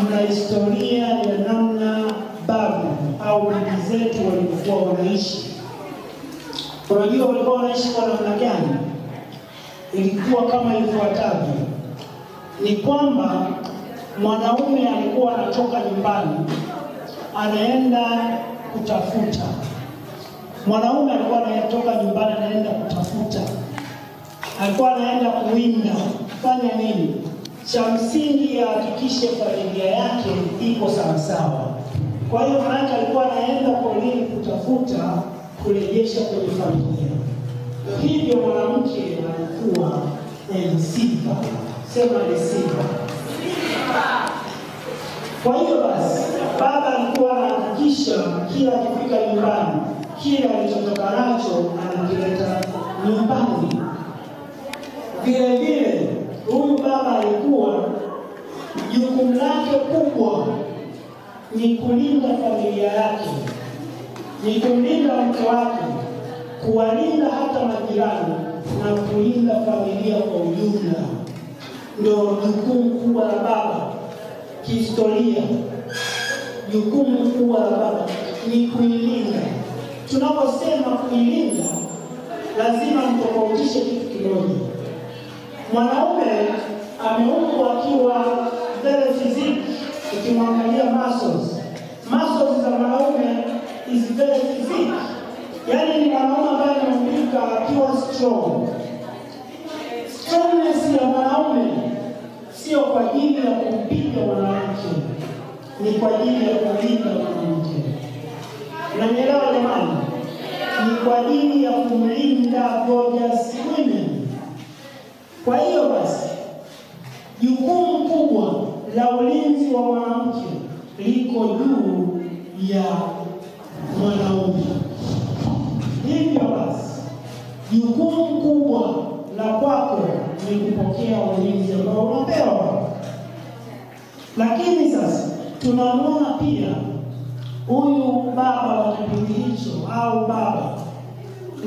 mna historia ya namna babu au bibi zetu walikuwa wanaishi. Unajua walikuwa wanaishi kwa namna gani? Ilikuwa kama ifuatavyo. Ni kwamba mwanaume alikuwa anatoka nyumbani anaenda kutafuta. Mwanaume alikuwa anatoka nyumbani anaenda kutafuta. Alikuwa anaenda kuwinda. Fanya nini? Cha msingi ahakikishe familia yake iko sawa sawa. Kwa hiyo maana alikuwa anaenda porini kutafuta kurejesha kwenye familia. Hivyo mwanamke alikuwa receiver. Sema receiver. Kwa hiyo basi baba alikuwa anahakikisha kila akifika nyumbani kila alichotoka nacho anakileta nyumbani. Vile vile huyu baba alikuwa jukumu lake kubwa ni kulinda familia yake, ni kulinda mke wake, kuwalinda hata majirani na kulinda familia kwa ujumla. Ndio jukumu kubwa la baba. Kihistoria jukumu kubwa la baba ni kuilinda. Tunaposema kuilinda lazima mtofautishe kitu kimoja. Mwanaume ameumbwa akiwa very physique. Ukimwangalia muscles za mwanaume is very physique. Yaani ni mwanaume ambaye ameumbika akiwa strong. Strongness ya mwanaume sio kwa ajili ya kumpiga mwanamke, ni kwa ajili ya kulinda mwanamke. Unanielewa jamani? Ni kwa ajili ya kumlinda gorgeous women. Kwa hiyo basi jukumu kubwa la ulinzi wa mwanamke liko juu ya mwanaume. Hivyo basi jukumu kubwa la kwako ni kupokea ulinzi ambao unapewa. Lakini sasa tunaona pia huyu baba wa kipindi hicho au baba,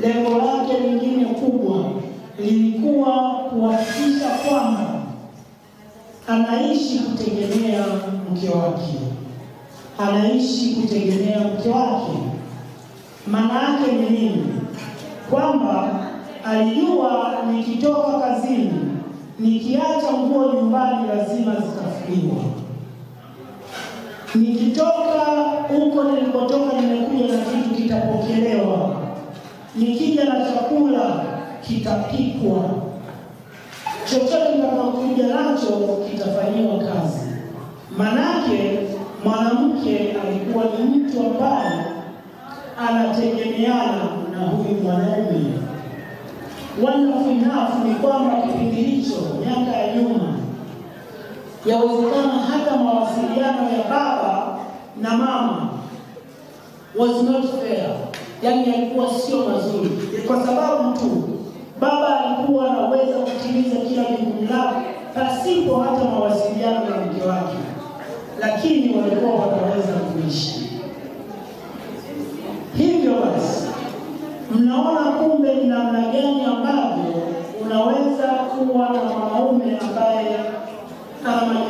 lengo lake lingine kubwa lilikuwa kuhakikisha kwamba anaishi kutegemea mke wake. Anaishi kutegemea mke wake. Maana yake ni nini? Kwamba alijua nikitoka kazini, nikiacha nguo nyumbani lazima zitafuliwa. Nikitoka huko nilikotoka nimekuja na kitu kitapokelewa. Nikija na chakula kitapikwa. Chochote nitakachokuja nacho kitafanyiwa kazi. Manake mwanamke alikuwa ni mtu ambaye anategemeana na huyu mwanaume. Wonderful enough ni kwamba kipindi hicho miaka ya nyuma yawezekana hata mawasiliano ya baba na mama was not fair. Yaani yalikuwa sio mazuri. Kwa sababu tu baba alikuwa anaweza kutimiza kila jukumu lake pasipo hata mawasiliano na mke wake. Lakini walikuwa wataweza kuishi. Hivyo basi mnaona kumbe ni namna gani ambavyo unaweza kuwa na mwanaume ambaye ana